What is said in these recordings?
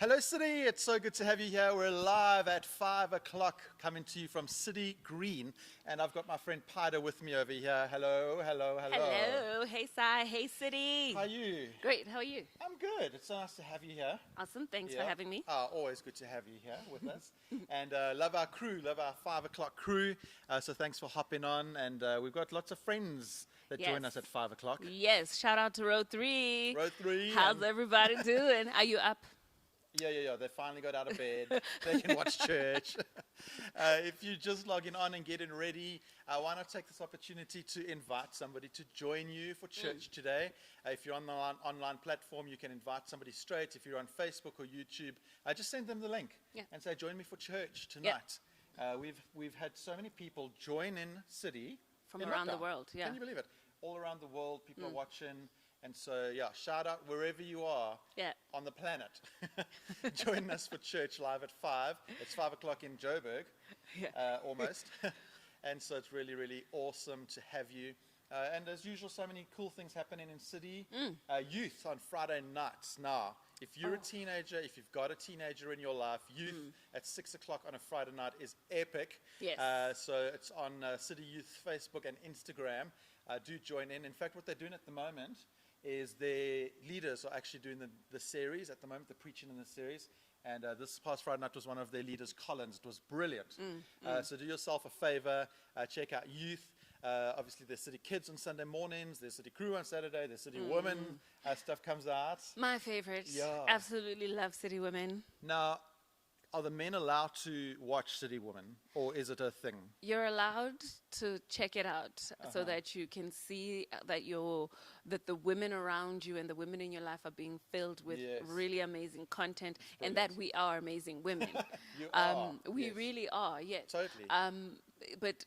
Hello, City. It's so good to have you here. We're live at 5 o'clock, coming to you from City Green. And I've got my friend Pida with me over here. Hello, hello, hello. Hello. Hey, Sai. Hey, City. How are you? Great. How are you? I'm good. It's so nice to have you here. Awesome. Thanks Yeah. for having me. Always good to have you here with us. And love our crew, love our 5 o'clock crew. So thanks for hopping on. And we've got lots of friends that join us Yes. at 5 o'clock. Yes. Shout out to Row 3. Row 3. How's everybody doing? Are you up? Yeah. They finally got out of bed. They can watch church. If you're just logging on and getting ready, why not take this opportunity to invite somebody to join you for church today? If you're on the online platform, you can invite somebody straight. If you're on Facebook or YouTube, just send them the link and say, join me for church tonight. We've had so many people join in City. From in around the lockdown. world, yeah. Can you believe it? All around the world, people are watching. And so, shout out wherever you are on the planet. Join us for church live at 5. It's 5 o'clock in Joburg, almost. And so it's really, really awesome to have you. And as usual, so many cool things happening in City. Youth on Friday nights. Now, if you're a teenager, if you've got a teenager in your life, youth at 6 o'clock on a Friday night is epic. Yes. So it's on City Youth Facebook and Instagram. Do join in. In fact, what they're doing at the moment is their leaders are actually doing the series at the moment, the preaching in the series. And this past Friday night was one of their leaders, Collins. It was brilliant. So do yourself a favor, check out youth. Obviously, there's City Kids on Sunday mornings, there's City Crew on Saturday, there's City Women. Stuff comes out. My favorite. Yeah. Absolutely love City Women. Now, are the men allowed to watch City Women, or is it a thing? You're allowed to check it out so that you can see that the women around you and the women in your life are being filled with really amazing content, and that we are amazing women. You are. We Yes. really are, yes. Totally. But,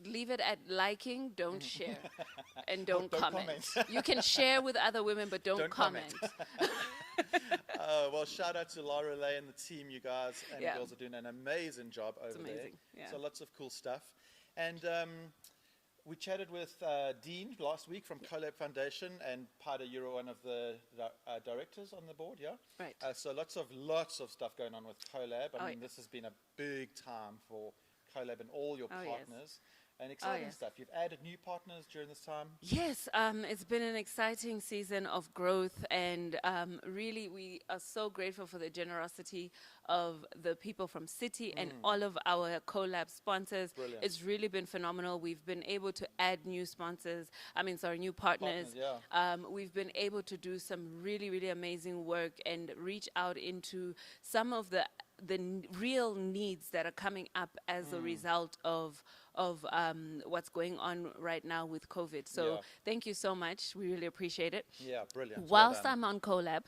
leave it at liking, don't share, and don't comment. You can share with other women, but don't comment. Well, shout out to Laura Lay and the team. You guys and girls are doing an amazing job over there. amazing, yeah. So lots of cool stuff. And we chatted with Dean last week from Collab Foundation, and Pida, you're one of the directors on the board, yeah? Right. So lots of stuff going on with Collab. I mean, this has been a big time for Collab and all your partners. And exciting stuff. You've added new partners during this time. Yes, it's been an exciting season of growth, and really we are so grateful for the generosity of the people from City and all of our collab sponsors. Brilliant. It's really been phenomenal. We've been able to add new new partners. We've been able to do some really, really amazing work and reach out into some of the real needs that are coming up as a result of what's going on right now with COVID. So thank you so much. We really appreciate it. Yeah, brilliant. Whilst I'm on Collab,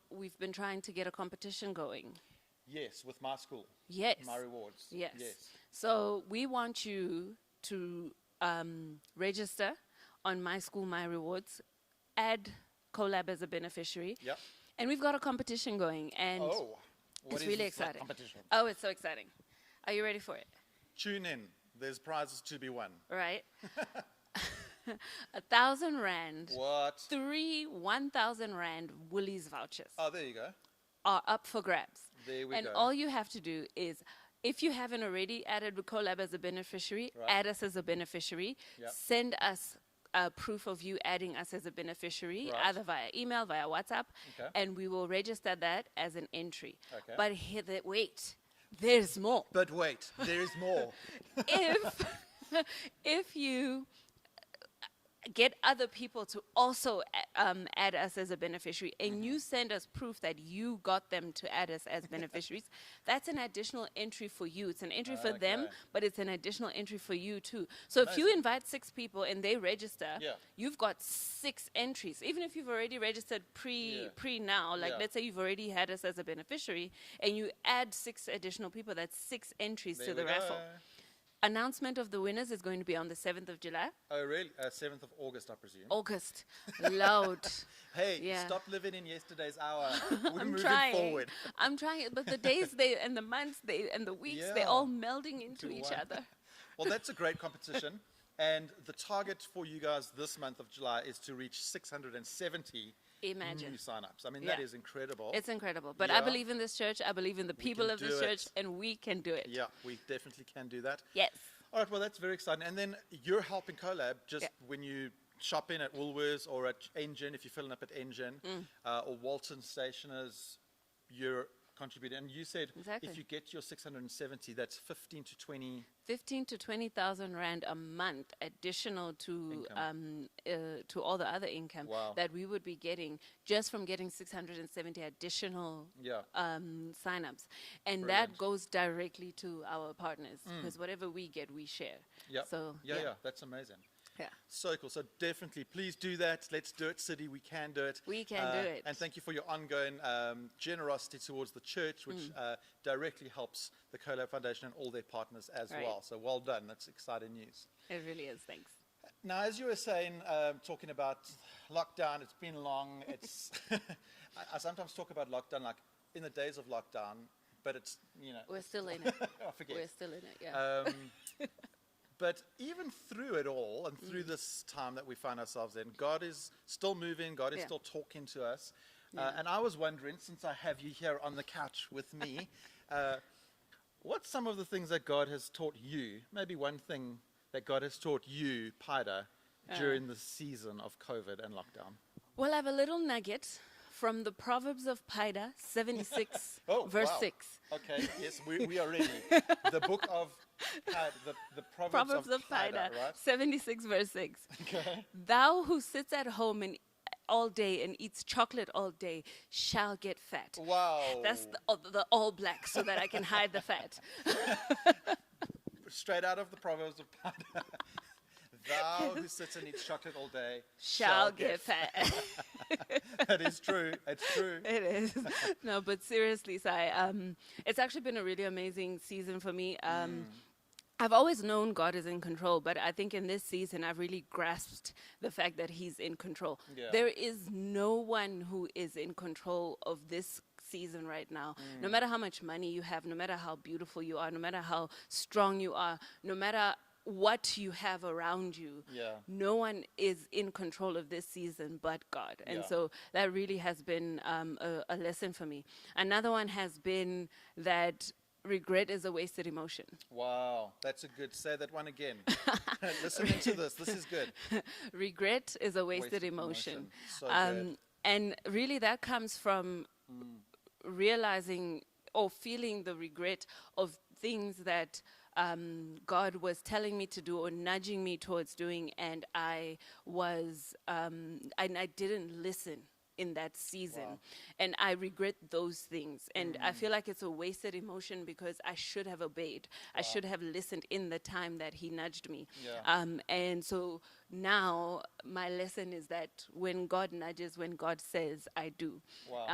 we've been trying to get a competition going. Yes, with my school. Yes. My rewards. Yes. So we want you to register on My School, My Rewards, add Collab as a beneficiary. Yep. And we've got a competition going, and it's really exciting. Competition? Oh, it's so exciting. Are you ready for it? Tune in. There's prizes to be won. Right? 1,000 Rand. What? 3 1,000 Rand Woolies vouchers Oh, there you go. are up for grabs. There we And go. all you have to do is, if you haven't already added Collab as a beneficiary, add us as a beneficiary. Yep. Send us proof of you adding us as a beneficiary, either via email, via WhatsApp, and we will register that as an entry. Okay. But wait, there's more. But wait, there is more. if you get other people to also add us as a beneficiary, and you send us proof that you got them to add us as beneficiaries, that's an additional entry for you. It's an entry for them, but it's an additional entry for you too. So if you invite 6 people and they register, you've got 6 entries. Even if you've already registered pre now, let's say you've already had us as a beneficiary, and you add 6 additional people, that's 6 entries to the raffle. Announcement of the winners is going to be on the 7th of July. Oh, really? 7th of August, I presume. August. Loud. Hey, stop living in yesterday's hour. We're I'm moving trying. forward. I'm trying, but the days and the months and the weeks, they're all melding into each other. Well, that's a great competition. And the target for you guys this month of July is to reach 670 Imagine. new sign-ups. I mean, Yeah. that is incredible. It's incredible. But Yeah. I believe in this church. I believe in the people can of this do church, it. and we can do it. Yeah, we definitely can do that. Yes. All right, well, that's very exciting. And then you're helping Collab just Yeah. when you shop in at Woolworths or at Engine, if you're filling up at Engine, or Walton Stationers, you're contributing. And you said Exactly. if you get your 670, that's 15 to 20. 15 to 20,000 rand a month additional to to all the other income Wow. that we would be getting just from getting 670 additional Yeah. signups, and Brilliant. that goes directly to our partners because whatever we get, we share. Yeah. So Yeah, that's amazing. yeah. So cool. So definitely, please do that. Let's do it, City. We can do it. We can do it. And thank you for your ongoing generosity towards the church, which directly helps the Collab Foundation and all their partners as Right. well. So well done. That's exciting news. It really is. Thanks. Now, as you were saying, talking about lockdown, it's been long. It's I sometimes talk about lockdown like in the days of lockdown, but it's, We're still in it. I forget. We're still in it. Yeah. But even through it all and through this time that we find ourselves in, God is still moving. God is Yeah. still talking to us. Yeah. And I was wondering, since I have you here on the couch with me, what's some of the things that God has taught you? Maybe one thing that God has taught you, Paida, during the season of COVID and lockdown. Well, I have a little nugget from the Proverbs of Paida, 76, verse wow. 6. Okay, yes, we are ready. The book of the Proverbs of Paida, right? 76, verse 6. Okay. Thou who sits at home and all day and eats chocolate all day shall get fat. Wow. That's the all black so that I can hide the fat. Straight out of the Proverbs of Paida. Thou who sits and eats chocolate all day Shall get fat. That is true. It's true. It is. No, but seriously, Sai, it's actually been a really amazing season for me. I've always known God is in control, but I think in this season I've really grasped the fact that He's in control. Yeah. There is no one who is in control of this season right now. No matter how much money you have, no matter how beautiful you are, no matter how strong you are, no matter what you have around you, Yeah. no one is in control of this season but God. And Yeah. so that really has been a lesson for me. Another one has been that regret is a wasted emotion. Wow. That's a good. Say that one again. Listening to this. This is good. Regret is a wasted emotion. And really that comes from realizing or feeling the regret of things that God was telling me to do or nudging me towards doing, and I didn't listen in that season. Wow. And I regret those things. And I feel like it's a wasted emotion because I should have obeyed. I should have listened in the time that He nudged me. Yeah. And so now my lesson is that when God nudges, when God says, I do. Wow.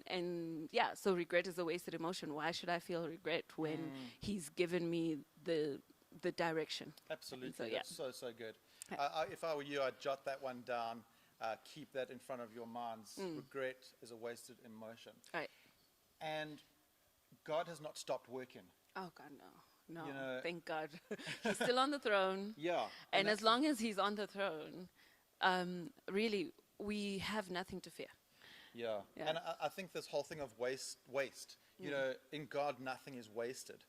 And yeah, so regret is a wasted emotion. Why should I feel regret when He's given me the direction? Absolutely. So, yeah. That's so good. Yeah. If I were you, I'd jot that one down. Keep that in front of your minds. Regret is a wasted emotion. Right. And God has not stopped working. Oh, God, no. No, You know- thank God. He's still on the throne. Yeah. And as that's- long as He's on the throne, really, we have nothing to fear. Yeah. Yeah. And I think this whole thing of waste, you know, in God, nothing is wasted.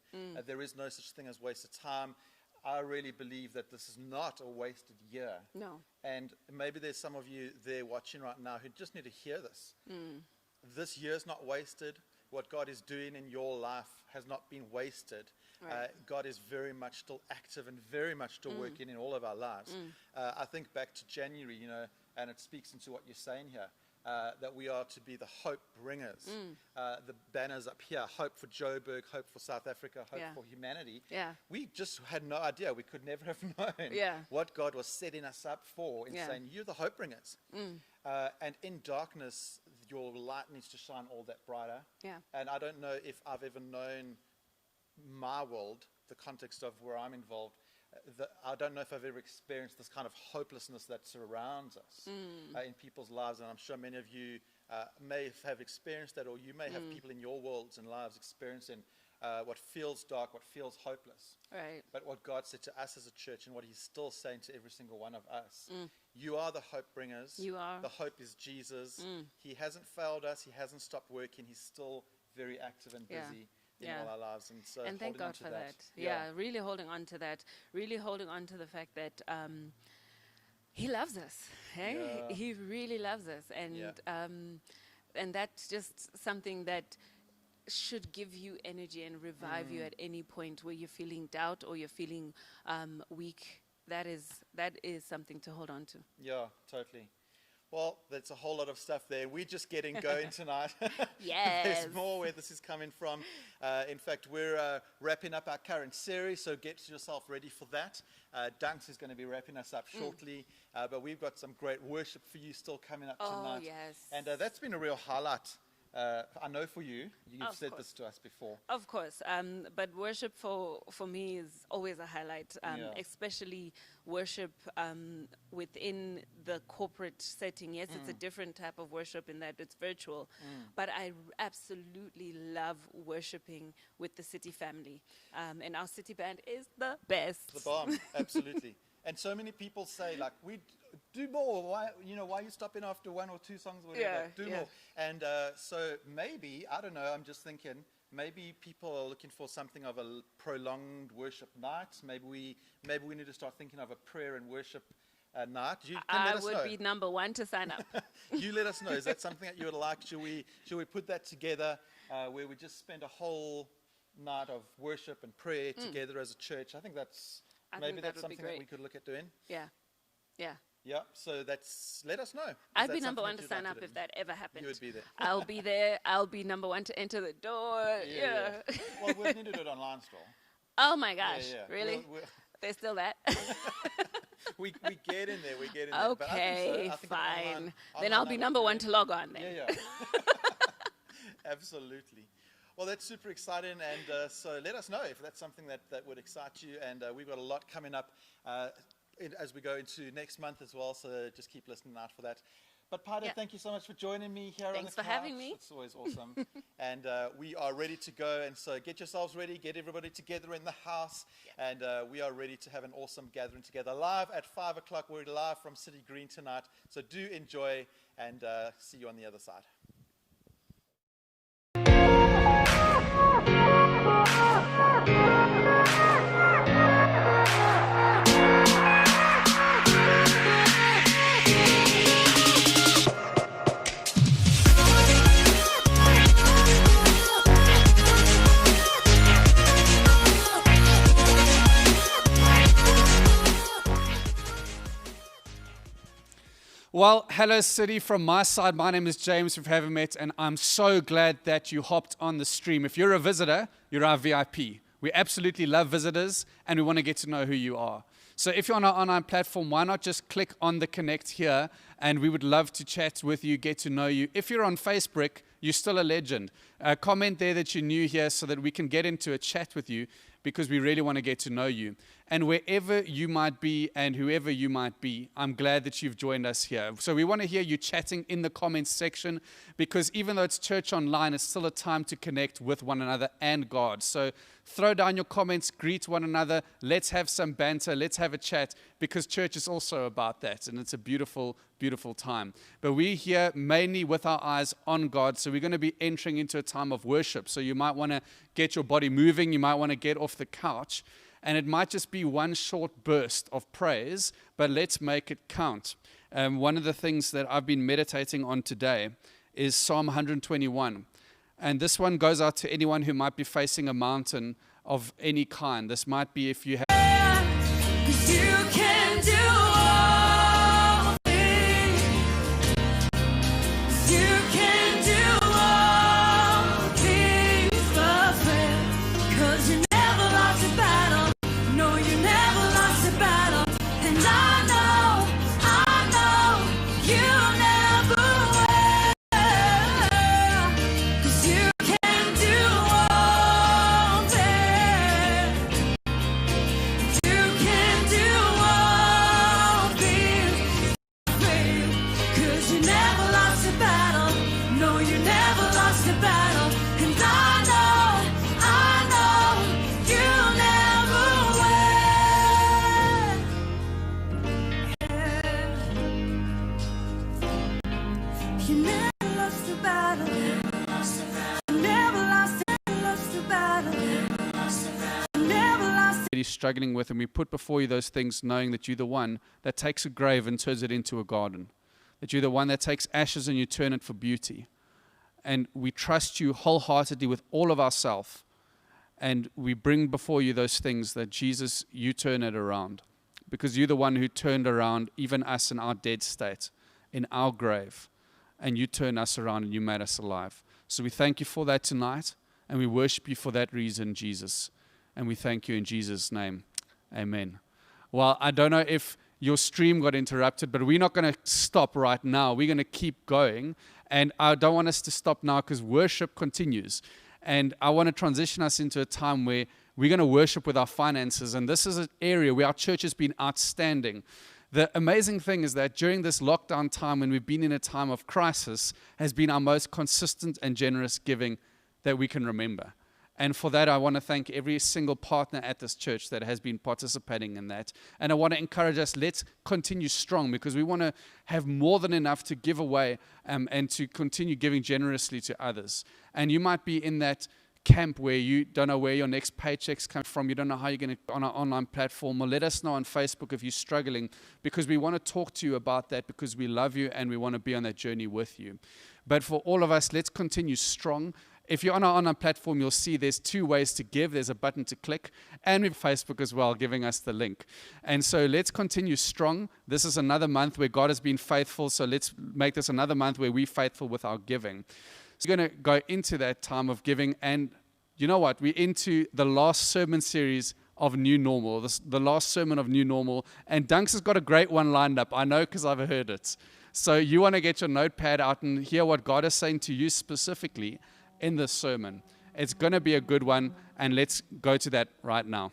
There is no such thing as wasted time. I really believe that this is not a wasted year. No. And maybe there's some of you there watching right now who just need to hear this. This year's not wasted. What God is doing in your life has not been wasted. Right. God is very much still active and very much still working in all of our lives. I think back to January, you know, and it speaks into what you're saying here. That we are to be the hope bringers. The banners up here, hope for Joburg, hope for South Africa, hope Yeah. for humanity. Yeah. We just had no idea. We could never have known Yeah. what God was setting us up for in Yeah. saying, you're the hope bringers. And in darkness, your light needs to shine all that brighter. Yeah. And I don't know if I've ever known my world, the context of where I'm involved, I don't know if I've ever experienced this kind of hopelessness that surrounds us in people's lives, and I'm sure many of you may have experienced that, or you may have people in your worlds and lives experiencing what feels dark, what feels hopeless. Right. But what God said to us as a church and what he's still saying to every single one of us, you are the hope bringers. You are. The hope is Jesus. He hasn't failed us. He hasn't stopped working. He's still very active and busy in all our lives. And so thank God for that. Yeah, really holding on to that. Really holding on to the fact that he loves us. Hey? Yeah. He really loves us. And that's just something that should give you energy and revive you at any point where you're feeling doubt or you're feeling weak. That is something to hold on to. Yeah, totally. Well, there's a whole lot of stuff there. We're just getting going tonight. Yes. There's more where this is coming from. In fact, we're wrapping up our current series, so get yourself ready for that. Dunks is going to be wrapping us up shortly, but we've got some great worship for you still coming up tonight. Oh, yes. And that's been a real highlight. I know for you, you've said this to us before. Of course, but worship for me is always a highlight, especially worship within the corporate setting. Yes, it's a different type of worship in that it's virtual, but I absolutely love worshiping with the City family, and our City band is the best. The bomb, absolutely. And so many people say, like, we do more. Why are you stopping after one or two songs or whatever? Do more. And so maybe, I don't know, I'm just thinking, maybe people are looking for something of a prolonged worship night. Maybe we need to start thinking of a prayer and worship night. I would be number one to sign up. You let us know. Is that something that you would like? Should we put that together where we just spend a whole night of worship and prayer together as a church? I think that's something that we could look at doing. Yeah. Yeah, so let us know. I'd be number one to sign up if that ever happened. You would be there. I'll be there. I'll be number one to enter the door. Yeah. Well, we need to do it online still. Oh my gosh, really? There's still that? we get in there, Okay, I think fine. Then I'll be number one to log on then. Yeah. Absolutely. Well, that's super exciting, and so let us know if that's something that would excite you, and we've got a lot coming up as we go into next month as well, so just keep listening out for that. But Paida, thank you so much for joining me here on the couch. Thanks for having me. It's always awesome. And we are ready to go, and so get yourselves ready, get everybody together in the house, and we are ready to have an awesome gathering together. Live at 5 o'clock, we're live from City Green tonight, so do enjoy, and see you on the other side. Well, hello City from my side. My name is James, if you haven't met, and I'm so glad that you hopped on the stream. If you're a visitor, you're our VIP. We absolutely love visitors, and we want to get to know who you are. So if you're on our online platform, why not just click on the connect here, and we would love to chat with you, get to know you. If you're on Facebook, you're still a legend. Comment there that you're new here so that we can get into a chat with you, because we really want to get to know you. And wherever you might be and whoever you might be, I'm glad that you've joined us here. So we want to hear you chatting in the comments section, because even though it's church online, it's still a time to connect with one another and God. So throw down your comments, greet one another, let's have some banter, let's have a chat, because church is also about that, and it's a beautiful, beautiful time. But we're here mainly with our eyes on God, so we're going to be entering into a time of worship. So you might want to get your body moving, you might want to get off the couch, and it might just be one short burst of praise, but let's make it count. One of the things that I've been meditating on today is Psalm 121. And this one goes out to anyone who might be facing a mountain of any kind. This might be if you have... You can do all things. You can do all things but fail. 'Cause you never lost a battle. No, you never lost a battle. And I know you never will. 'Cause you can do all things. You can do all things. 'Cause you never lost a battle. No, you never lost a battle. And I know already struggling with, and we put before you those things, knowing that you're the one that takes a grave and turns it into a garden, that you're the one that takes ashes and you turn it for beauty. And we trust you wholeheartedly with all of ourselves, and we bring before you those things that, Jesus, you turn it around, because you're the one who turned around even us in our dead state, in our grave, and you turned us around and you made us alive. So we thank you for that tonight, and we worship you for that reason, Jesus. And we thank you in Jesus' name. Amen. Well, I don't know if your stream got interrupted, but we're not going to stop right now. We're going to keep going. And I don't want us to stop now because worship continues. And I want to transition us into a time where we're going to worship with our finances. And this is an area where our church has been outstanding. The amazing thing is that during this lockdown time, when we've been in a time of crisis, has been our most consistent and generous giving that we can remember. And for that, I want to thank every single partner at this church that has been participating in that. And I want to encourage us, let's continue strong, because we want to have more than enough to give away and to continue giving generously to others. And you might be in that camp where you don't know where your next paychecks come from. You don't know how you're going to on our online platform. Or let us know on Facebook if you're struggling, because we want to talk to you about that, because we love you and we want to be on that journey with you. But for all of us, let's continue strong. If you're on our online platform, you'll see there's 2 ways to give. There's a button to click, and with Facebook as well, giving us the link. And so let's continue strong. This is another month where God has been faithful, so let's make this another month where we're faithful with our giving. So we're going to go into that time of giving, and you know what? We're into the last sermon series of New Normal, the last sermon of New Normal, and Dunks has got a great one lined up. I know because I've heard it. So you want to get your notepad out and hear what God is saying to you specifically in this sermon. It's going to be a good one, and let's go to that right now.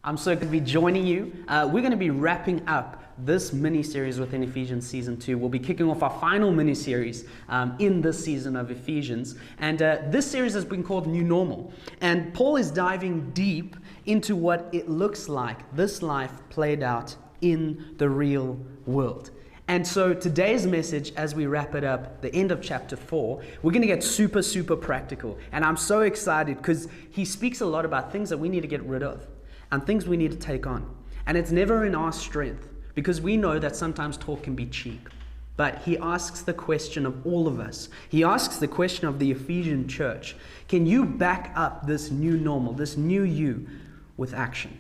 I'm so good to be joining you. We're going to be wrapping up this mini-series within Ephesians Season 2. We'll be kicking off our final mini-series in this season of Ephesians. And this series has been called New Normal. And Paul is diving deep into what it looks like, this life played out in the real world. And so today's message, as we wrap it up, the end of chapter 4, we're going to get super, super practical. And I'm so excited because he speaks a lot about things that we need to get rid of and things we need to take on. And it's never in our strength, because we know that sometimes talk can be cheap. But he asks the question of all of us. He asks the question of the Ephesian church. Can you back up this new normal, this new you, with action?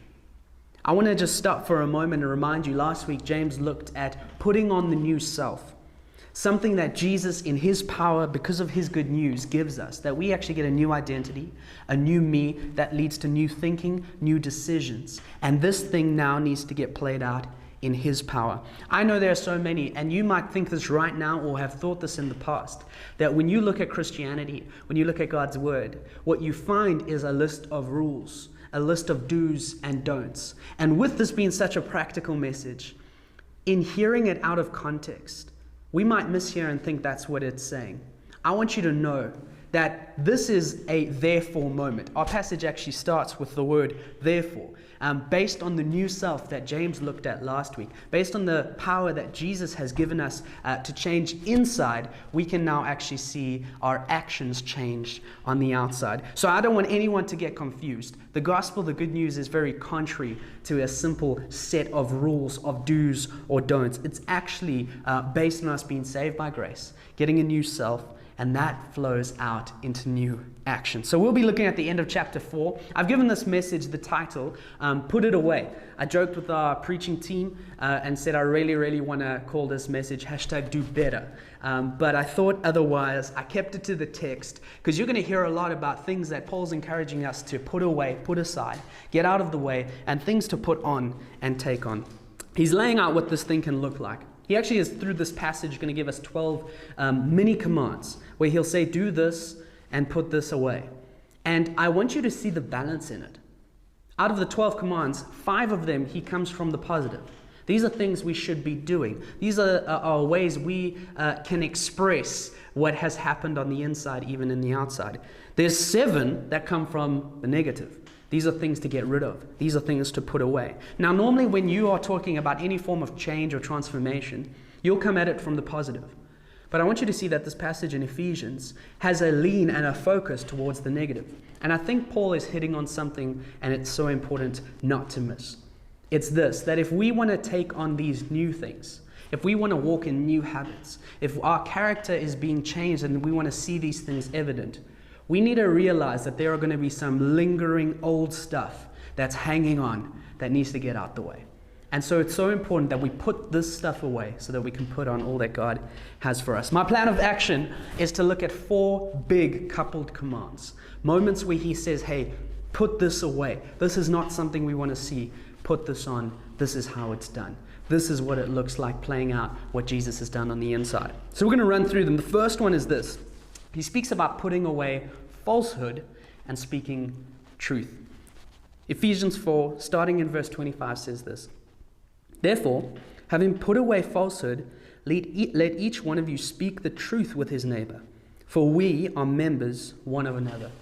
I want to just stop for a moment and remind you, last week James looked at putting on the new self. Something that Jesus, in his power, because of his good news, gives us. That we actually get a new identity, a new me that leads to new thinking, new decisions. And this thing now needs to get played out in his power. I know there are so many, and you might think this right now or have thought this in the past, that when you look at Christianity, when you look at God's word, what you find is a list of rules, a list of do's and don'ts. And with this being such a practical message, in hearing it out of context, we might mishear and think that's what it's saying. I want you to know that this is a therefore moment. Our passage actually starts with the word therefore, based on the new self that James looked at last week, based on the power that Jesus has given us to change inside. We can now actually see our actions change on the outside. So I don't want anyone to get confused. The gospel, the good news, is very contrary to a simple set of rules of do's or don'ts. It's actually based on us being saved by grace, getting a new self, and that flows out into new action. So we'll be looking at the end of chapter 4. I've given this message the title, Put It Away. I joked with our preaching team and said I really want to call this message #DoBetter. But I thought otherwise. I kept it to the text, because you're going to hear a lot about things that Paul's encouraging us to put away, put aside, get out of the way, and things to put on and take on. He's laying out what this thing can look like. He actually is, through this passage, going to give us 12 mini commands where he'll say, do this and put this away. And I want you to see the balance in it. Out of the 12 commands, 5 of them, he comes from the positive. These are things we should be doing. These are ways we can express what has happened on the inside, even in the outside. There's 7 that come from the negative. These are things to get rid of. These are things to put away. Now, normally when you are talking about any form of change or transformation, you'll come at it from the positive. But I want you to see that this passage in Ephesians has a lean and a focus towards the negative. And I think Paul is hitting on something, and it's so important not to miss. It's this, that if we want to take on these new things, if we want to walk in new habits, if our character is being changed and we want to see these things evident, we need to realize that there are going to be some lingering old stuff that's hanging on that needs to get out the way. And so it's so important that we put this stuff away so that we can put on all that God has for us. My plan of action is to look at 4 big coupled commands. Moments where he says, hey, put this away. This is not something we want to see. Put this on. This is how it's done. This is what it looks like playing out what Jesus has done on the inside. So we're going to run through them. The first one is this. He speaks about putting away falsehood and speaking truth. Ephesians 4, starting in verse 25, says this. Therefore, having put away falsehood, let each one of you speak the truth with his neighbor, for we are members one of another.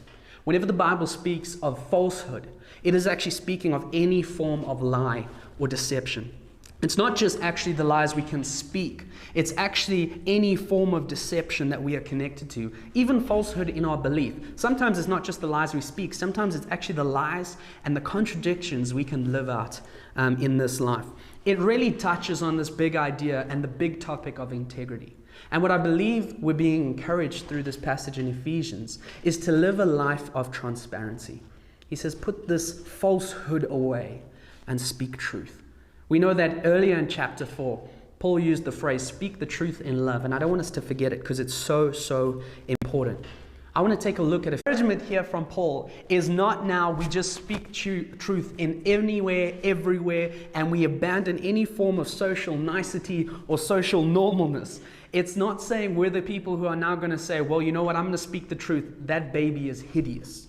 Whenever the Bible speaks of falsehood, it is actually speaking of any form of lie or deception. It's not just actually the lies we can speak. It's actually any form of deception that we are connected to, even falsehood in our belief. Sometimes it's not just the lies we speak. Sometimes it's actually the lies and the contradictions we can live out in this life. It really touches on this big idea and the big topic of integrity. And what I believe we're being encouraged through this passage in Ephesians is to live a life of transparency. He says, put this falsehood away and speak truth. We know that earlier in chapter 4, Paul used the phrase, speak the truth in love. And I don't want us to forget it because it's so important. I want to take a look at it. Encouragement here from Paul is not now we just speak truth in anywhere, everywhere, and we abandon any form of social nicety or social normalness. It's not saying we're the people who are now going to say, well, you know what, I'm going to speak the truth. That baby is hideous.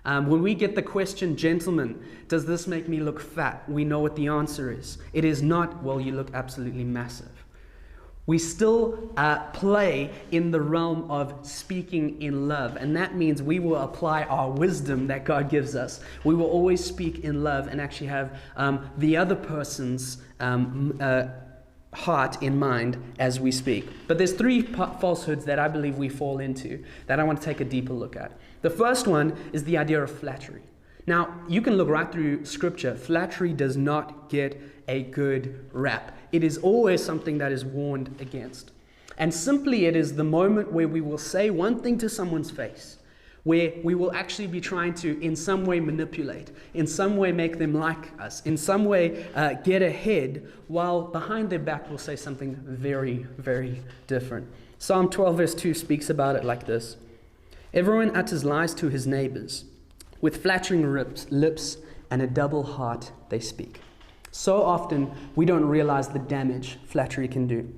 When we get the question, gentlemen, does this make me look fat? We know what the answer is. It is not, well, you look absolutely massive. We still play in the realm of speaking in love, and that means we will apply our wisdom that God gives us. We will always speak in love and actually have the other person's heart in mind as we speak. But there's 3 falsehoods that I believe we fall into that I want to take a deeper look at. The first one is the idea of flattery. Now, you can look right through Scripture. Flattery does not get a good rap. It is always something that is warned against. And simply it is the moment where we will say one thing to someone's face, where we will actually be trying to in some way manipulate, in some way make them like us, in some way get ahead, while behind their back we'll say something very different. Psalm 12 verse 2 speaks about it like this. Everyone utters lies to his neighbors. With flattering lips and a double heart they speak. So often we don't realize the damage flattery can do.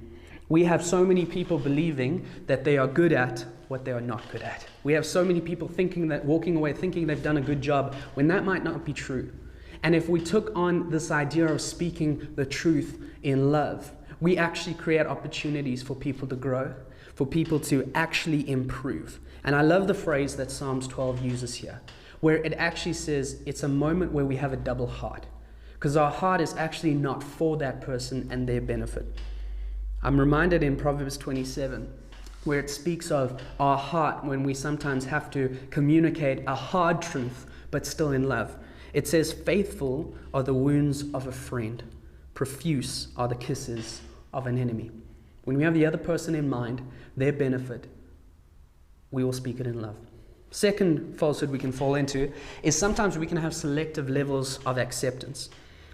We have so many people believing that they are good at what they are not good at. We have so many people walking away thinking they've done a good job when that might not be true. And if we took on this idea of speaking the truth in love, we actually create opportunities for people to grow, for people to actually improve. And I love the phrase that Psalms 12 uses here, where it actually says it's a moment where we have a double heart, because our heart is actually not for that person and their benefit. I'm reminded in Proverbs 27, where it speaks of our heart when we sometimes have to communicate a hard truth, but still in love. It says, faithful are the wounds of a friend, profuse are the kisses of an enemy. When we have the other person in mind, their benefit, we will speak it in love. Second falsehood we can fall into is sometimes we can have selective levels of acceptance.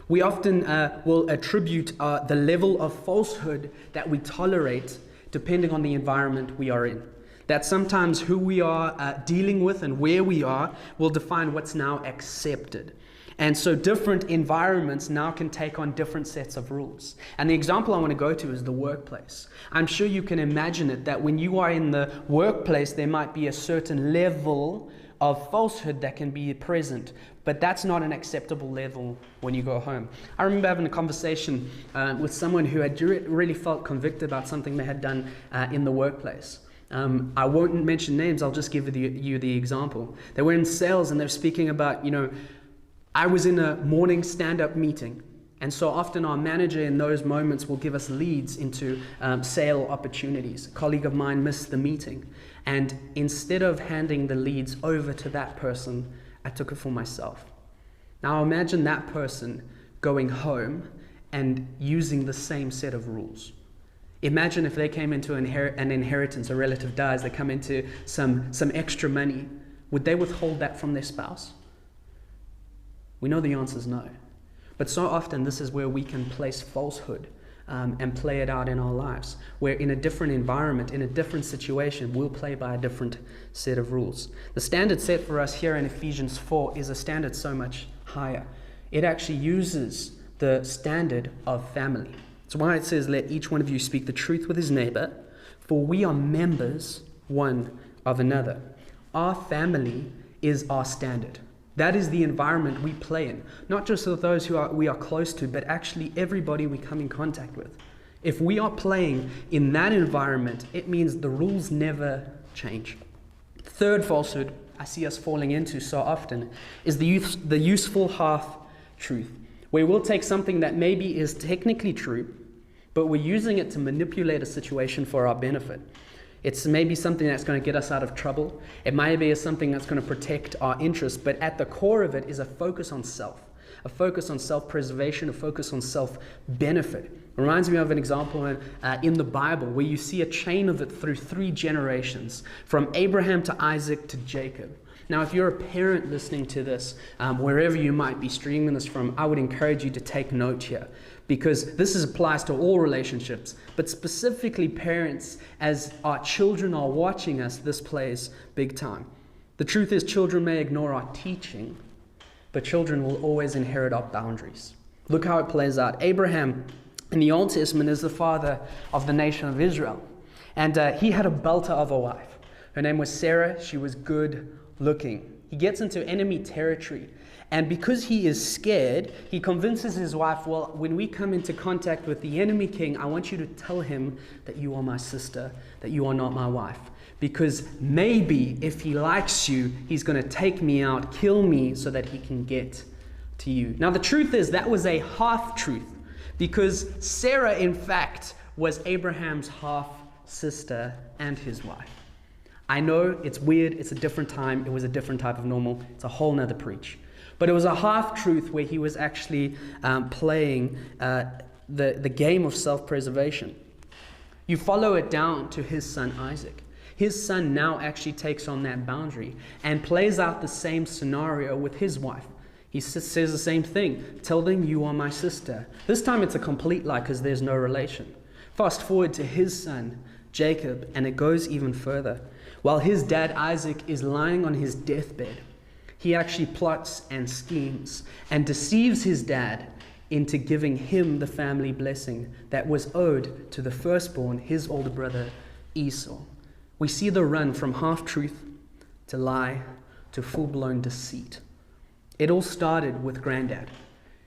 We often will attribute the level of falsehood that we tolerate depending on the environment we are in. That sometimes who we are dealing with and where we are will define what's now accepted. And so different environments now can take on different sets of rules. And the example I want to go to is the workplace. I'm sure you can imagine it, that when you are in the workplace, there might be a certain level of falsehood that can be present, but that's not an acceptable level when you go home. I remember having a conversation with someone who had really felt convicted about something they had done in the workplace. I won't mention names, I'll just give you the example. They were in sales and they're speaking about, I was in a morning stand-up meeting And so often our manager in those moments will give us leads into sale opportunities. A colleague of mine missed the meeting. And instead of handing the leads over to that person, I took it for myself. Now imagine that person going home and using the same set of rules. Imagine if they came into an inheritance, a relative dies, they come into some extra money. Would they withhold that from their spouse? We know the answer is no. But so often this is where we can place falsehood and play it out in our lives, where in a different environment, in a different situation, we'll play by a different set of rules. The standard set for us here in Ephesians 4 is a standard so much higher. It actually uses the standard of family. That's why it says, let each one of you speak the truth with his neighbor, for we are members one of another. Our family is our standard. That is the environment we play in, not just with those we are close to, but actually everybody we come in contact with. If we are playing in that environment, it means the rules never change. Third falsehood I see us falling into so often is the useful half-truth, where we'll take something that maybe is technically true, but we're using it to manipulate a situation for our benefit. It's maybe something that's going to get us out of trouble. It might be something that's going to protect our interests, but at the core of it is a focus on self, a focus on self-preservation, a focus on self-benefit. It reminds me of an example in the Bible where you see a chain of it through 3 generations, from Abraham to Isaac to Jacob. Now, if you're a parent listening to this, wherever you might be streaming this from, I would encourage you to take note here, because this applies to all relationships, but specifically parents, as our children are watching us, this plays big time. The truth is, children may ignore our teaching, but children will always inherit our boundaries. Look how it plays out. Abraham in the Old Testament is the father of the nation of Israel, and he had a belter of a wife. Her name was Sarah. She was good looking. He gets into enemy territory. And because he is scared, he convinces his wife, well, when we come into contact with the enemy king, I want you to tell him that you are my sister, that you are not my wife. Because maybe if he likes you, he's going to take me out, kill me, so that he can get to you. Now, the truth is that was a half-truth, because Sarah, in fact, was Abraham's half-sister and his wife. I know it's weird, it's a different time, it was a different type of normal, it's a whole nother preach. But it was a half-truth where he was actually playing the game of self-preservation. You follow it down to his son Isaac. His son now actually takes on that boundary and plays out the same scenario with his wife. He says the same thing. Tell them you are my sister. This time it's a complete lie because there's no relation. Fast forward to his son Jacob, and it goes even further. While his dad Isaac is lying on his deathbed, he actually plots and schemes and deceives his dad into giving him the family blessing that was owed to the firstborn, his older brother Esau. We see the run from half-truth to lie to full-blown deceit. It all started with Granddad.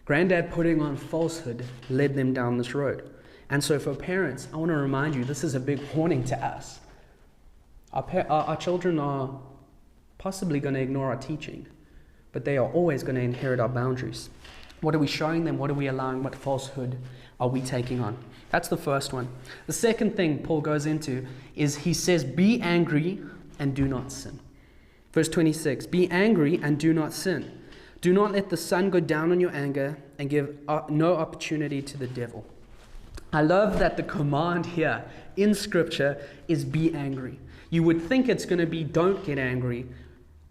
Granddad putting on falsehood led them down this road. And so for parents, I want to remind you, this is a big warning to us. Our children are possibly going to ignore our teaching, but they are always going to inherit our boundaries. What are we showing them? What are we allowing? What falsehood are we taking on? That's the first one. The second thing Paul goes into is he says, be angry and do not sin. Verse 26, be angry and do not sin. Do not let the sun go down on your anger and give no opportunity to the devil. I love that the command here in Scripture is be angry. You would think it's going to be don't get angry,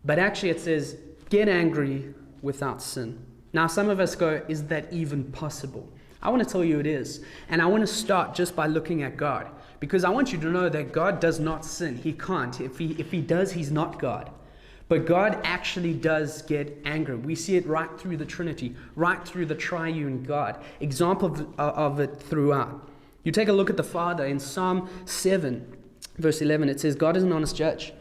but actually it says get angry without sin. Now some of us go, is that even possible? I want to tell you it is. And I want to start just by looking at God, because I want you to know that God does not sin. He can't. If he does, he's not God. But God actually does get angry. We see it right through the Trinity, right through the triune God. Example of it throughout. You take a look at the Father in Psalm 7, verse 11. It says, God is an honest judge.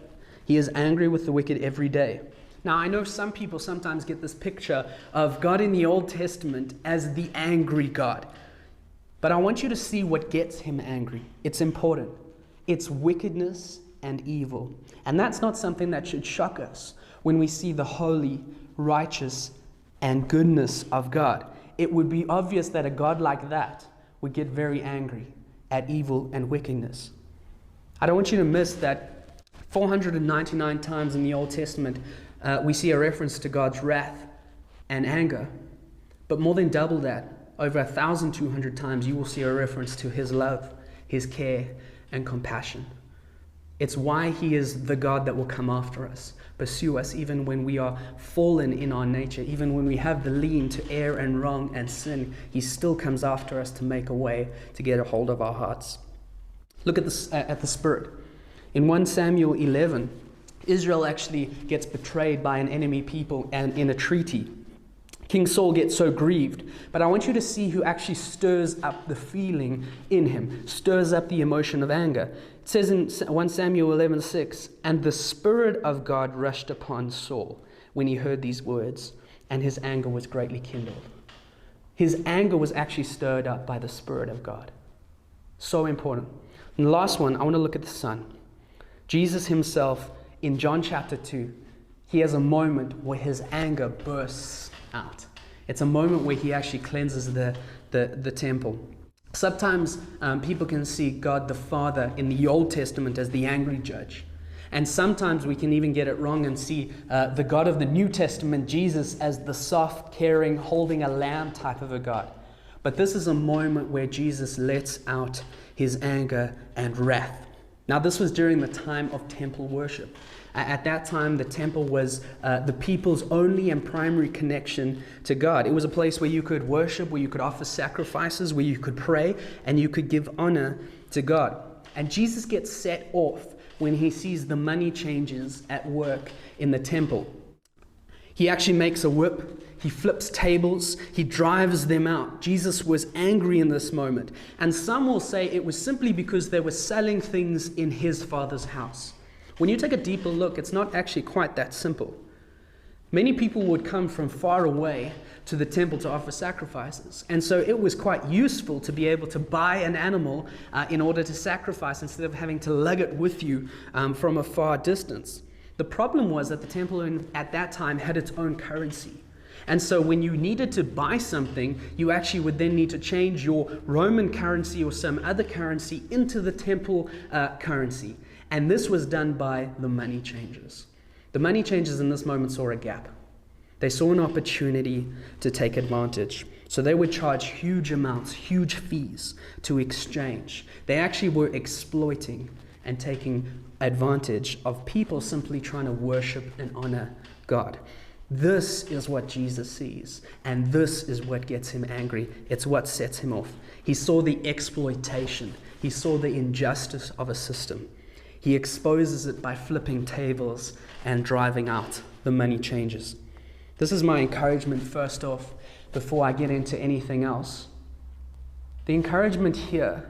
He is angry with the wicked every day. Now, I know some people sometimes get this picture of God in the Old Testament as the angry God. But I want you to see what gets him angry. It's important. It's wickedness and evil. And that's not something that should shock us when we see the holy, righteous, and goodness of God. it would be obvious that a God like that would get very angry at evil and wickedness. I don't want you to miss that 499 times in the Old Testament, we see a reference to God's wrath and anger. But more than double that, over 1,200 times, you will see a reference to His love, His care, and compassion. It's why He is the God that will come after us, pursue us even when we are fallen in our nature, even when we have the lean to err and wrong and sin. He still comes after us to make a way to get a hold of our hearts. Look at the Spirit. In 1 Samuel 11, Israel actually gets betrayed by an enemy people and in a treaty. King Saul gets so grieved, but I want you to see who actually stirs up the feeling in him, stirs up the emotion of anger. It says in 1 Samuel 11:6, and the Spirit of God rushed upon Saul when he heard these words, and his anger was greatly kindled. His anger was actually stirred up by the Spirit of God. So important. And the last one, I want to look at the Son. Jesus himself, in John chapter 2, he has a moment where his anger bursts out. It's a moment where he actually cleanses the temple. Sometimes people can see God the Father in the Old Testament as the angry judge. And sometimes we can even get it wrong and see the God of the New Testament, Jesus, as the soft, caring, holding a lamb type of a God. But this is a moment where Jesus lets out his anger and wrath. Now, this was during the time of temple worship. At that time, the temple was the people's only and primary connection to God. It was a place where you could worship, where you could offer sacrifices, where you could pray, and you could give honor to God. And Jesus gets set off when he sees the money changers at work in the temple. He actually makes a whip. He flips tables. He drives them out. Jesus was angry in this moment. And some will say it was simply because they were selling things in his Father's house. When you take a deeper look, it's not actually quite that simple. Many people would come from far away to the temple to offer sacrifices. And so it was quite useful to be able to buy an animal in order to sacrifice instead of having to lug it with you from a far distance. The problem was that the temple at that time had its own currency. And so when you needed to buy something, you actually would then need to change your Roman currency or some other currency into the temple currency. And this was done by the money changers. The money changers in this moment saw a gap. They saw an opportunity to take advantage. So they would charge huge amounts, huge fees to exchange. They actually were exploiting and taking advantage of people simply trying to worship and honor God. This is what Jesus sees, and this is what gets him angry. It's what sets him off. He saw the exploitation. He saw the injustice of a system. He exposes it by flipping tables and driving out the money changers. This is my encouragement first off, before I get into anything else. The encouragement here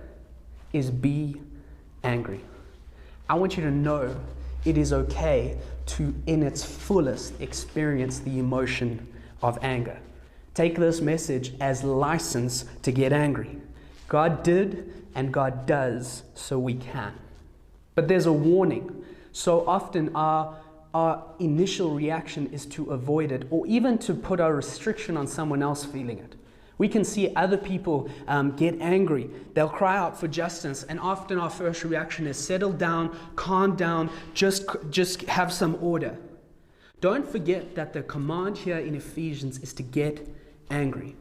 is be angry. I want you to know it is okay to, in its fullest, experience the emotion of anger. Take this message as license to get angry. God did and God does, so we can. But there's a warning. So often our initial reaction is to avoid it, or even to put a restriction on someone else feeling it. We can see other people get angry. They'll cry out for justice, and often our first reaction is settle down, calm down, just have some order. Don't forget that the command here in Ephesians is to get angry.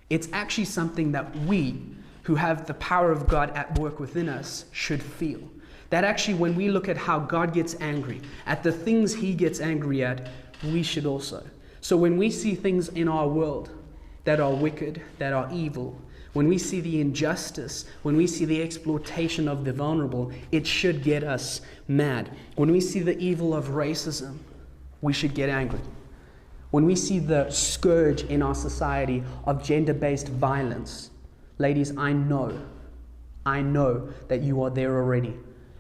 It's actually something that we, who have the power of God at work within us, should feel. That actually, when we look at how God gets angry, at the things he gets angry at, we should also. So when we see things in our world that are wicked, that are evil, when we see the injustice, when we see the exploitation of the vulnerable, it should get us mad. When we see the evil of racism, we should get angry. When we see the scourge in our society of gender-based violence, ladies, I know that you are there already.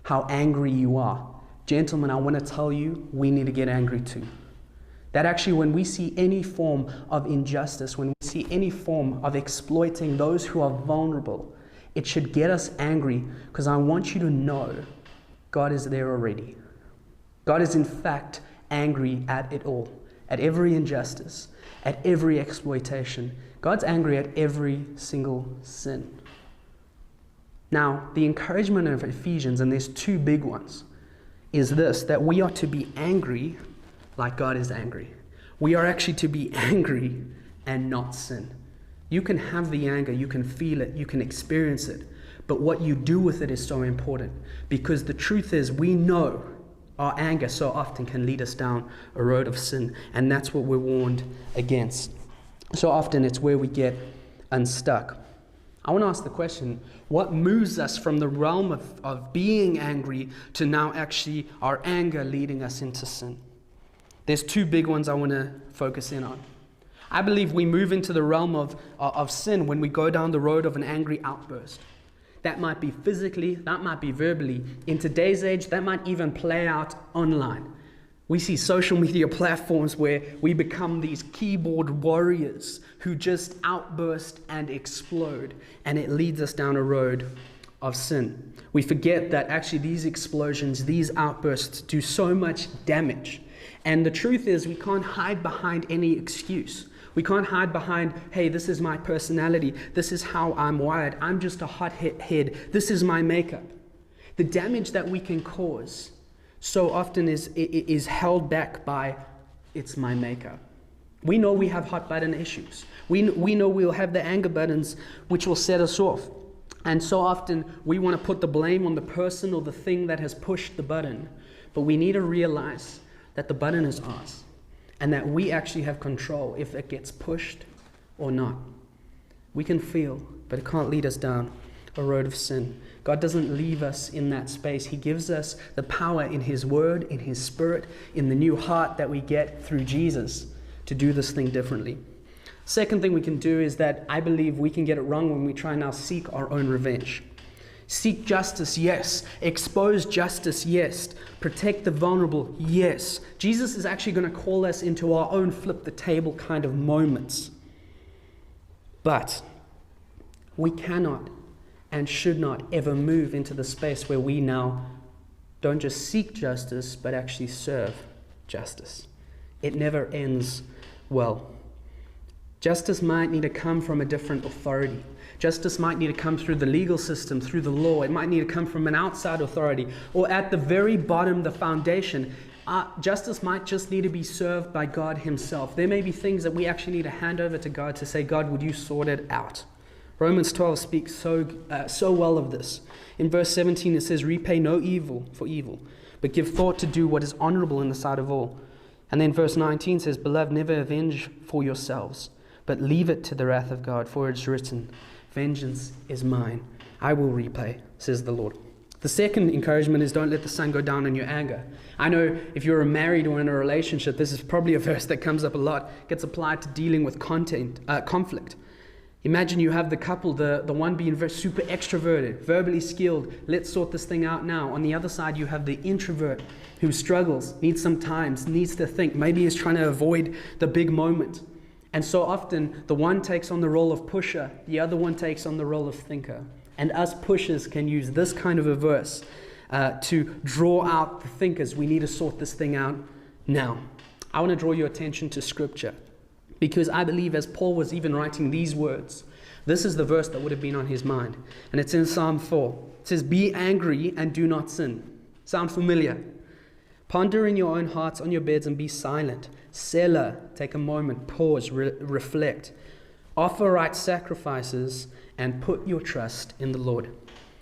How angry you are. Gentlemen, I want to tell you, we need to get angry too. That actually, when we see any form of injustice, when we see any form of exploiting those who are vulnerable, it should get us angry, because I want you to know God is there already. God is in fact angry at it all. at every injustice, at every exploitation. God's angry at every single sin. Now, the encouragement of Ephesians, and there's two big ones, is this, that we are to be angry like God is angry. We are actually to be angry and not sin. You can have the anger, you can feel it, you can experience it, but what you do with it is so important, because the truth is we know our anger so often can lead us down a road of sin, and that's what we're warned against. So often it's where we get unstuck. I want to ask the question, what moves us from the realm of being angry to now actually our anger leading us into sin? There's two big ones I want to focus in on. I believe we move into the realm of sin when we go down the road of an angry outburst. That might be physically, that might be verbally. In today's age, that might even play out online. We see social media platforms where we become these keyboard warriors who just outburst and explode, and it leads us down a road of sin. We forget that actually these explosions, these outbursts do so much damage. And the truth is we can't hide behind any excuse. We can't hide behind, hey, this is my personality. This is how I'm wired. I'm just a hot head. This is my makeup. The damage that we can cause so often is held back by, it's my makeup. We know we have hot button issues. We know we'll have the anger buttons which will set us off. And so often we want to put the blame on the person or the thing that has pushed the button. But we need to realize that the button is ours, and that we actually have control if it gets pushed or not. We can feel, but it can't lead us down a road of sin. God doesn't leave us in that space. He gives us the power in His Word, in His Spirit, in the new heart that we get through Jesus to do this thing differently. Second thing we can do is that I believe we can get it wrong when we try now seek our own revenge. Seek justice, yes. Expose justice, yes. Protect the vulnerable, yes. Jesus is actually going to call us into our own flip the table kind of moments. But we cannot and should not ever move into the space where we now don't just seek justice, but actually serve justice. It never ends well. Justice might need to come from a different authority. Justice might need to come through the legal system, through the law. It might need to come from an outside authority. Or at the very bottom, the foundation, justice might just need to be served by God Himself. There may be things that we actually need to hand over to God to say, God, would you sort it out? Romans 12 speaks so well of this. In verse 17 it says, repay no evil for evil, but give thought to do what is honorable in the sight of all. And then verse 19 says, beloved, never avenge for yourselves, but leave it to the wrath of God, for it is written, vengeance is mine, I will repay, says the Lord. The second encouragement is don't let the sun go down in your anger. I know if you're married or in a relationship, this is probably a verse that comes up a lot, gets applied to dealing with conflict. Imagine you have the couple, the one being super extroverted, verbally skilled, let's sort this thing out now. On the other side, you have the introvert who struggles, needs some time, needs to think, maybe is trying to avoid the big moment. And so often, the one takes on the role of pusher, the other one takes on the role of thinker. And us pushers can use this kind of a verse to draw out the thinkers. We need to sort this thing out now. I want to draw your attention to Scripture, because I believe as Paul was even writing these words, this is the verse that would have been on his mind. And it's in Psalm 4. It says, be angry and do not sin. Sound familiar? Ponder in your own hearts on your beds and be silent. Selah, take a moment, pause, reflect. Offer right sacrifices and put your trust in the Lord.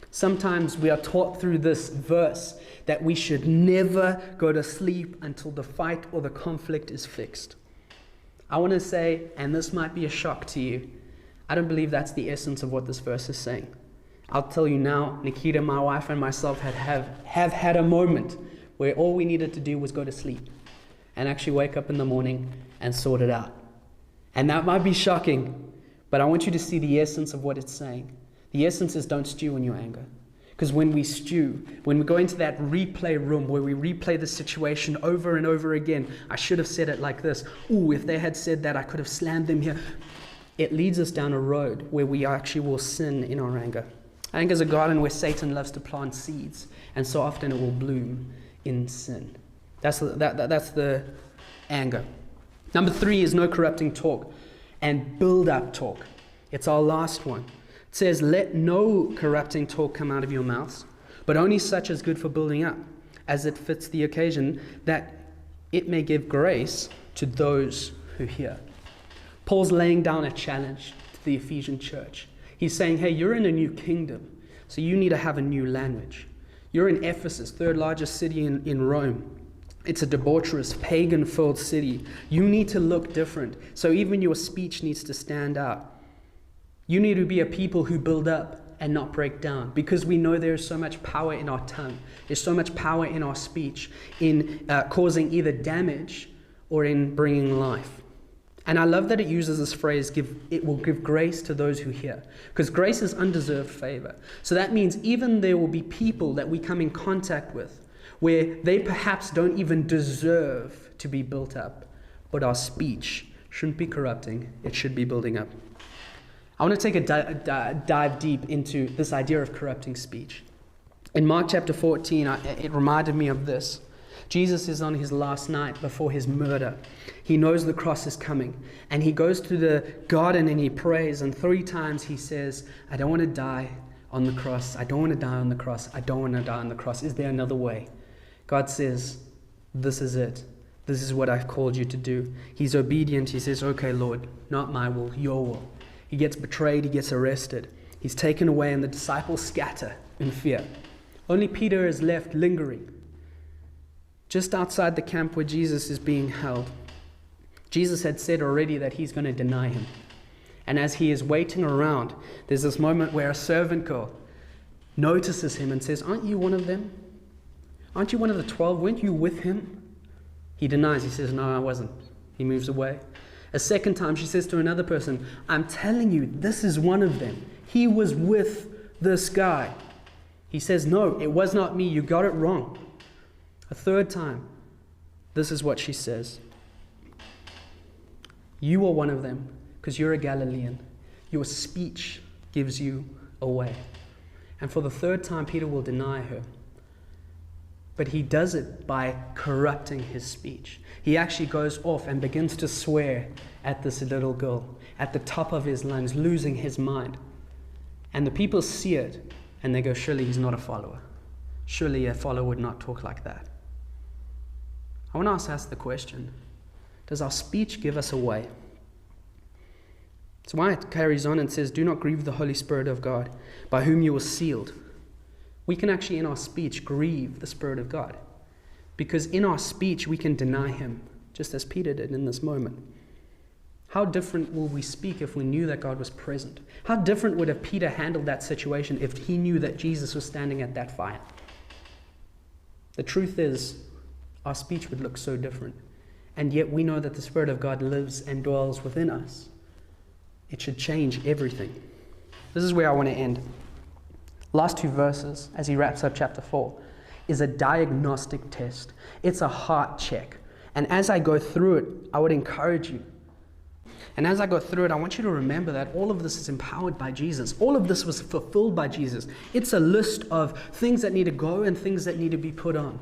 Sometimes we are taught through this verse that we should never go to sleep until the fight or the conflict is fixed. I want to say, and this might be a shock to you, I don't believe that's the essence of what this verse is saying. I'll tell you now, Nikita, my wife, and myself have had a moment where all we needed to do was go to sleep and actually wake up in the morning and sort it out. And that might be shocking, but I want you to see the essence of what it's saying. The essence is don't stew in your anger. Because when we stew, when we go into that replay room where we replay the situation over and over again, I should have said it like this. Ooh, if they had said that, I could have slammed them here. It leads us down a road where we actually will sin in our anger. Anger is a garden where Satan loves to plant seeds, and so often it will bloom in sin. That's the anger. Number 3 is no corrupting talk and build-up talk. It's our last one. It says, let no corrupting talk come out of your mouths, but only such as good for building up, as it fits the occasion, that it may give grace to those who hear. Paul's laying down a challenge to the Ephesian church. He's saying, hey, you're in a new kingdom, so you need to have a new language. You're in Ephesus, third largest city in Rome. It's a debaucherous, pagan-filled city. You need to look different. So even your speech needs to stand out. You need to be a people who build up and not break down, because we know there's so much power in our tongue. There's so much power in our speech, in causing either damage or in bringing life. And I love that it uses this phrase, it will give grace to those who hear. Because grace is undeserved favor. So that means even there will be people that we come in contact with where they perhaps don't even deserve to be built up. But our speech shouldn't be corrupting, it should be building up. I want to take a dive deep into this idea of corrupting speech. In Mark chapter 14, it reminded me of this. Jesus is on his last night before his murder. He knows the cross is coming, and he goes to the garden and he prays, and 3 times he says, I don't want to die on the cross. I don't want to die on the cross. I don't want to die on the cross. Is there another way? God says, this is it. This is what I've called you to do. He's obedient. He says, okay, Lord, not my will, your will. He gets betrayed. He gets arrested. He's taken away, and the disciples scatter in fear. Only Peter is left lingering just outside the camp where Jesus is being held. Jesus had said already that he's going to deny him. And as he is waiting around, there's this moment where a servant girl notices him and says, aren't you one of them? Aren't you one of the 12? Weren't you with him? He denies. He says, no, I wasn't. He moves away. A second time, she says to another person, I'm telling you, this is one of them. He was with this guy. He says, no, it was not me. You got it wrong. A third time, this is what she says. You are one of them because you're a Galilean. Your speech gives you away. And for the third time, Peter will deny her. But he does it by corrupting his speech. He actually goes off and begins to swear at this little girl at the top of his lungs, losing his mind. And the people see it and they go, surely he's not a follower. Surely a follower would not talk like that. I want to ask the question, does our speech give us away? That's why it carries on and says, do not grieve the Holy Spirit of God, by whom you were sealed. We can actually, in our speech, grieve the Spirit of God. Because in our speech, we can deny him, just as Peter did in this moment. How different will we speak if we knew that God was present? How different would have Peter handled that situation if he knew that Jesus was standing at that fire? The truth is, our speech would look so different. And yet we know that the Spirit of God lives and dwells within us. It should change everything. This is where I want to end. Last 2 verses, as he wraps up chapter 4, is a diagnostic test. It's a heart check. And as I go through it, I would encourage you. And as I go through it, I want you to remember that all of this is empowered by Jesus. All of this was fulfilled by Jesus. It's a list of things that need to go and things that need to be put on.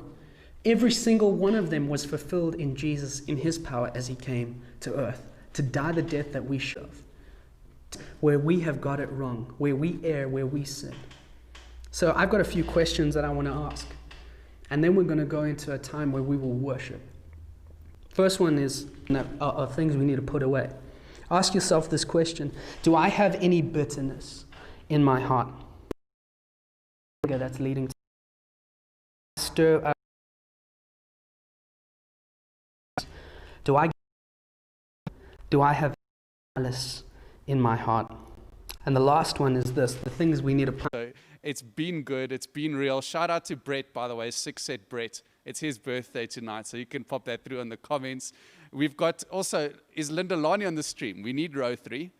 Every single one of them was fulfilled in Jesus, in his power as he came to earth, to die the death that we should have. Where we have got it wrong, where we err, where we sin. So I've got a few questions that I want to ask. And then we're going to go into a time where we will worship. First one is are things we need to put away. Ask yourself this question. Do I have any bitterness in my heart? That's leading to stir up. Do I have malice in my heart? And the last one is this, the things we need to put. So it's been good. It's been real. Shout out to Brett, by the way. 6 said Brett. It's his birthday tonight, so you can pop that through in the comments. We've got also, is Linda Lani on the stream? We need row 3.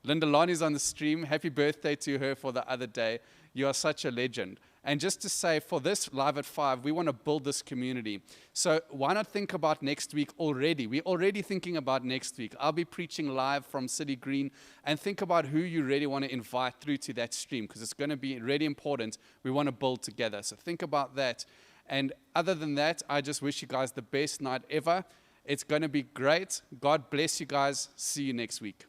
Linda Lani's on the stream. Happy birthday to her for the other day. You are such a legend. And just to say, for this Live at 5, we want to build this community. So why not think about next week already? We're already thinking about next week. I'll be preaching live from City Green, and think about who you really want to invite through to that stream, because it's going to be really important. We want to build together. So think about that. And other than that, I just wish you guys the best night ever. It's going to be great. God bless you guys. See you next week.